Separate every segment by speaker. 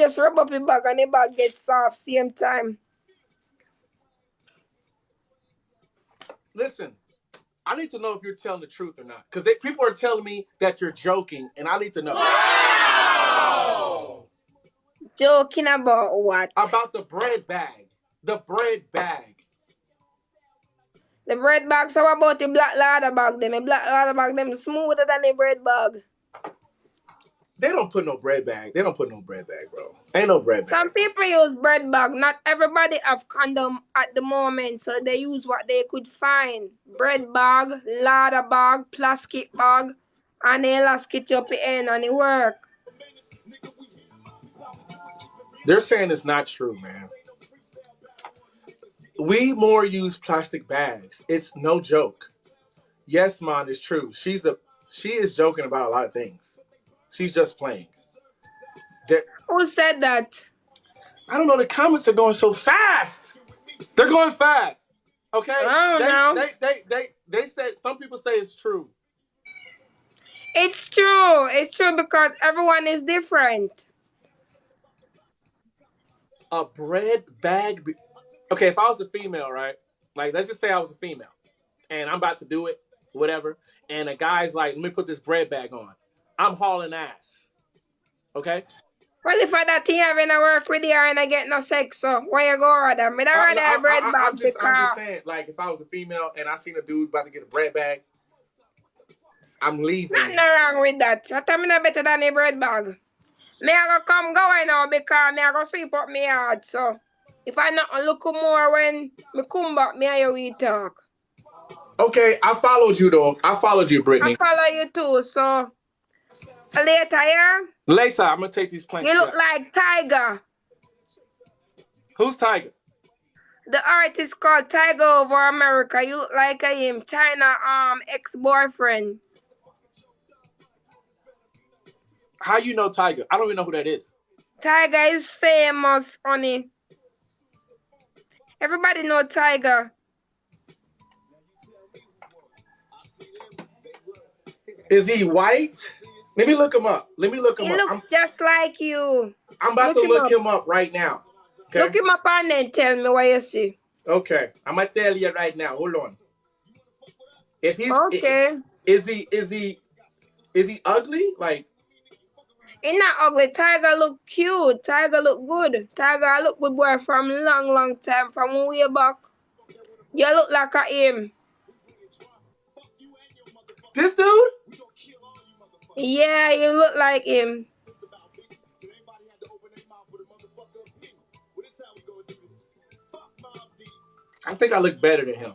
Speaker 1: Just rub up your back and the back gets soft same time.
Speaker 2: Listen, I need to know if you're telling the truth or not. Because people are telling me that you're joking, and I need to know.
Speaker 1: Wow! Joking about what?
Speaker 2: About the bread bag. The bread bag.
Speaker 1: The bread bag, so about the black ladder bag them. The black ladder bag them smoother than the bread bag.
Speaker 2: They don't put no bread bag. They don't put no bread bag, bro. Ain't no bread bag.
Speaker 1: Some people use bread bag. Not everybody have condom at the moment, so they use what they could find. Bread bag, ladder bag, plastic bag, and they last it up the end and it work.
Speaker 2: They're saying it's not true, man. We more use plastic bags. It's no joke. Yes, man, it's true. She is joking about a lot of things. She's just playing.
Speaker 1: Who said that?
Speaker 2: I don't know. The comments are going so fast. They're going fast. Okay.
Speaker 1: I don't know.
Speaker 2: They said, some people say it's true.
Speaker 1: It's true. It's true because everyone is different.
Speaker 2: A bread bag. Okay, if I was a female, right? Like, let's just say I was a female, and I'm about to do it, whatever. And a guy's like, "Let me put this bread bag on." I'm hauling ass. Okay.
Speaker 1: Well, if I that thing having a work with you and I get no sex, so why you go rather? I rather a bread bag.
Speaker 2: I'm just saying, like, if I was a female and I seen a dude about to get a bread bag, I'm leaving.
Speaker 1: Nothing wrong with that. I tell me no better than a bread bag. Me I go come going now because me I go sweep up my yard. So if I not look more when me come back, me and you we talk.
Speaker 2: Okay, I followed you though. I followed you, Britany.
Speaker 1: I follow you too. So later, yeah.
Speaker 2: Later, I'm gonna take these planks.
Speaker 1: You look like Tiger.
Speaker 2: Who's Tiger?
Speaker 1: The artist called Tiger over America. You look like him, China ex-boyfriend.
Speaker 2: How you know Tiger? I don't even know who that is.
Speaker 1: Tiger is famous, honey. Everybody know Tiger.
Speaker 2: Is he white? Let me look him up.
Speaker 1: He looks just like you.
Speaker 2: I'm about to look him up right now. Okay?
Speaker 1: Look him up and then tell me what you see.
Speaker 2: Okay, I'm gonna tell you right now. Hold on. If he's
Speaker 1: okay,
Speaker 2: is he ugly? Like,
Speaker 1: he's not ugly. Tiger look cute. Tiger look good. Tiger look good boy from long time, from way back. You look like a him.
Speaker 2: This dude?
Speaker 1: Yeah, you look like him.
Speaker 2: I think I look better than him.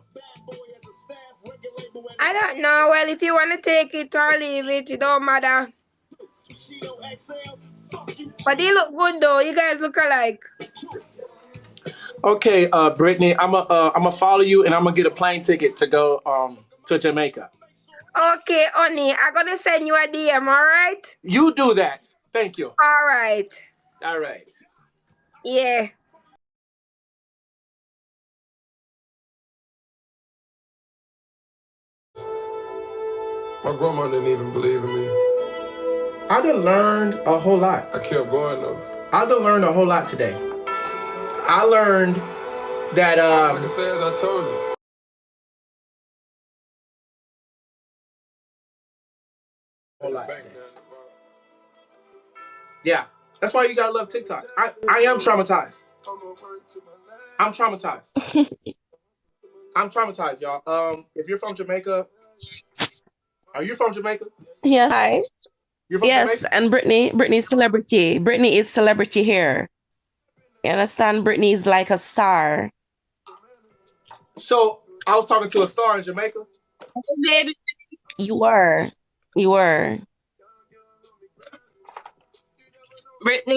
Speaker 1: I don't know. Well, if you want to take it or leave it, it don't matter. But he look good though. You guys look alike.
Speaker 2: Okay, Britany, I'm a follow you, and I'm gonna get a plane ticket to go to Jamaica.
Speaker 1: Okay, honey, I'm gonna send you a DM. All right?
Speaker 2: You do that. Thank you.
Speaker 1: All right.
Speaker 2: All right.
Speaker 1: Yeah.
Speaker 3: My grandma didn't even believe in me.
Speaker 2: I done learned a whole lot.
Speaker 3: I kept going though.
Speaker 2: I done learned a whole lot today. I learned that
Speaker 3: like I said, as I told you.
Speaker 2: A whole lot today. Yeah. That's why you gotta love TikTok. I am traumatized. I'm traumatized. I'm traumatized, y'all. If you're from Jamaica, are you from Jamaica?
Speaker 4: Yes. Hi.
Speaker 2: You're from
Speaker 4: Jamaica? And Britany is celebrity. Britany is celebrity here. You understand? Britany is like a star.
Speaker 2: So I was talking to a star in Jamaica.
Speaker 4: Baby. You were. Britany.